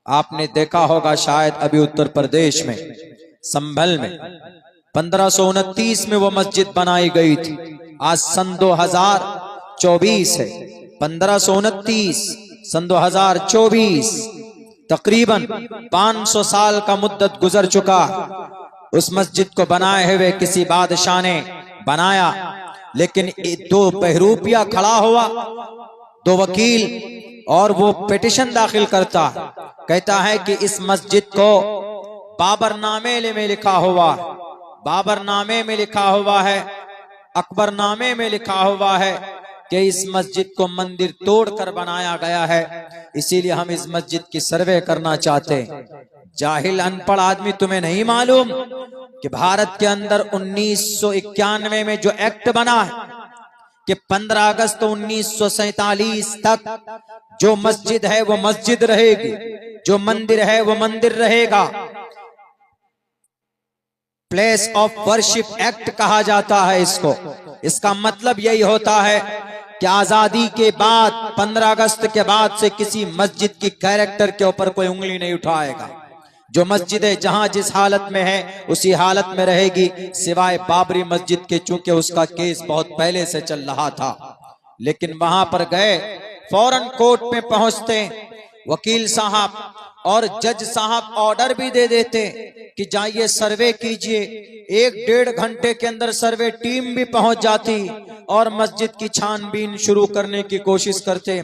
आपने देखा होगा शायद अभी उत्तर प्रदेश में संभल में 1529 में वो मस्जिद बनाई गई थी। आज सन 2024 है। 1529 सन 2024 तकरीबन 500 साल का मुद्दत गुजर चुका। उस मस्जिद को बनाए हुए किसी बादशाह ने बनाया, लेकिन दो बहरूपिया खड़ा हुआ, दो वकील, और वो पिटिशन दाखिल करता, कहता है कि इस मस्जिद को बाबरनामे में लिखा हुआ, बाबरनामे में लिखा हुआ है, अकबरनामे में लिखा हुआ है कि इस मस्जिद को मंदिर तोड़कर बनाया गया है, इसीलिए हम इस मस्जिद की सर्वे करना चाहते हैं। जाहिल अनपढ़ आदमी, तुम्हें नहीं मालूम कि भारत के अंदर 1991 में जो एक्ट बना है कि 15 अगस्त 1947 तक जो मस्जिद है वो मस्जिद रहेगी, जो मंदिर है वो मंदिर रहेगा। प्लेस ऑफ वर्शिप एक्ट कहा जाता है इसको। इसका मतलब यही होता है कि आजादी के बाद 15 अगस्त के बाद से किसी मस्जिद की कैरेक्टर के ऊपर कोई उंगली नहीं उठाएगा। जो मस्जिद है जहां जिस हालत में है उसी हालत में रहेगी, सिवाय बाबरी मस्जिद के, चूंकि उसका केस बहुत पहले से चल रहा था। लेकिन वहां पर गए, फौरन कोर्ट में पहुंचते वकील साहब और जज साहब ऑर्डर भी दे देते कि जाइए सर्वे कीजिए। 1-1.5 घंटे के अंदर सर्वे टीम भी पहुंच जाती और मस्जिद की छानबीन शुरू करने की कोशिश करते।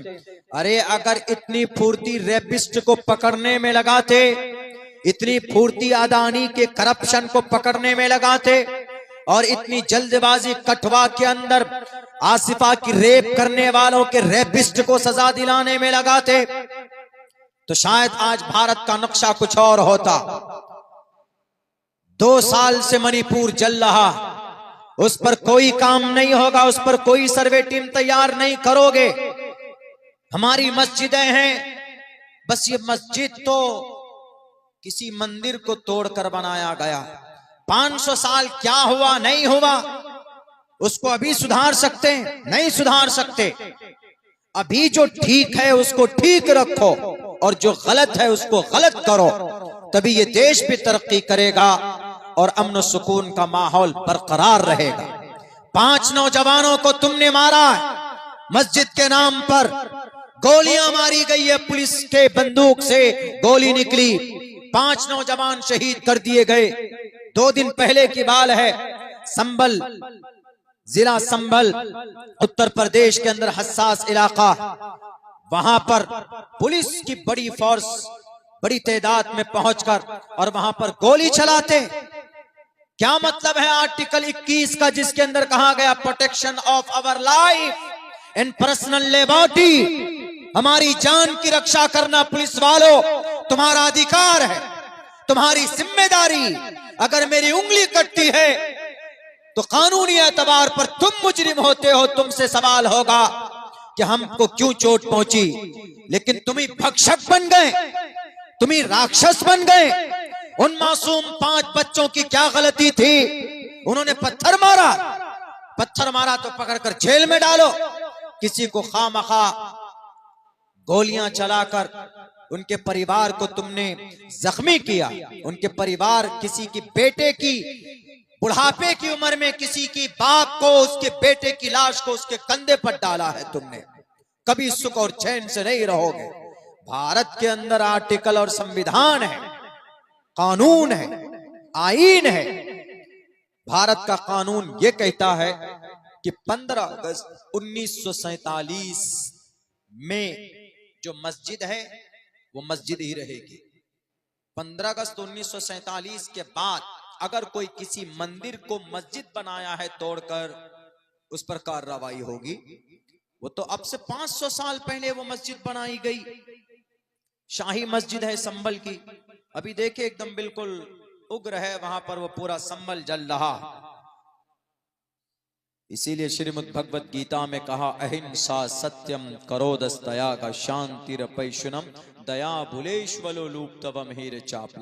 अरे अगर इतनी फुर्ती रेपिस्ट को पकड़ने में लगाते, इतनी फुर्ती अदानी के करप्शन को पकड़ने में लगाते, और इतनी जल्दबाजी कठवा के अंदर आसिफा की रेप करने वालों के रेपिस्ट को सजा दिलाने में लगाते, तो शायद आज भारत का नक्शा कुछ और होता। 2 साल से मणिपुर जल रहा, उस पर कोई काम नहीं होगा, उस पर कोई सर्वे टीम तैयार नहीं करोगे। हमारी मस्जिदें हैं, बस ये मस्जिद तो किसी मंदिर को तोड़कर बनाया गया। 500 साल क्या हुआ नहीं हुआ उसको अभी सुधार सकते हैं? नहीं सुधार सकते। अभी जो ठीक है उसको ठीक रखो और जो गलत है उसको गलत करो, तभी ये देश भी तरक्की करेगा और अमन सुकून का माहौल बरकरार रहेगा। 5 नौजवानों को तुमने मारा मस्जिद के नाम पर, गोलियां मारी गई है, पुलिस के बंदूक से गोली निकली, 5 नौजवान शहीद कर दिए गए। 2 दिन पहले की बात है, संभल जिला, संभल उत्तर प्रदेश के अंदर हसास इलाका, वहां पर पुलिस की बड़ी फोर्स बड़ी तादाद में पहुंचकर और वहां पर गोली चलाते। क्या मतलब है आर्टिकल 21 का, जिसके अंदर कहा गया protection of our life and personal liberty, हमारी जान की रक्षा करना पुलिस वालों तुम्हारा अधिकार है, तुम्हारी जिम्मेदारी। अगर मेरी उंगली कटती है तो कानूनी एतबार पर तुम मुजरिम होते हो, तुमसे सवाल होगा कि हमको क्यों चोट पहुंची। लेकिन तुम ही भक्षक बन गए, तुम ही राक्षस बन गए। उन मासूम 5 बच्चों की क्या गलती थी? उन्होंने पत्थर मारा, पत्थर मारा तो पकड़कर जेल में डालो। किसी को खामखा गोलियां चलाकर उनके परिवार को तुमने जख्मी किया। उनके परिवार, किसी की बेटे की बुढ़ापे की उम्र में किसी की बाप को, उसके बेटे की लाश को उसके कंधे पर डाला है तुमने। कभी सुख और चैन से नहीं रहोगे। भारत के अंदर आर्टिकल और संविधान है, कानून है, आईन है। भारत का कानून यह कहता है कि 15 अगस्त 1947 में जो मस्जिद है वो मस्जिद ही रहेगी। 15 अगस्त 1947 के बाद अगर कोई किसी मंदिर को मस्जिद बनाया है तोड़कर, उस पर कार्रवाई होगी। वो तो अब से 500 साल पहले वो मस्जिद बनाई गई, शाही मस्जिद है संभल की। अभी देखे एकदम बिल्कुल उग्र है वहां पर, वो पूरा संभल जल रहा। इसीलिए श्रीमद् भगवत गीता में कहा, अहिंसा सत्यम करोदस्तया का शांतिरपैशुनम दया भुलेश्वलो लूप्तवम हीर चापला।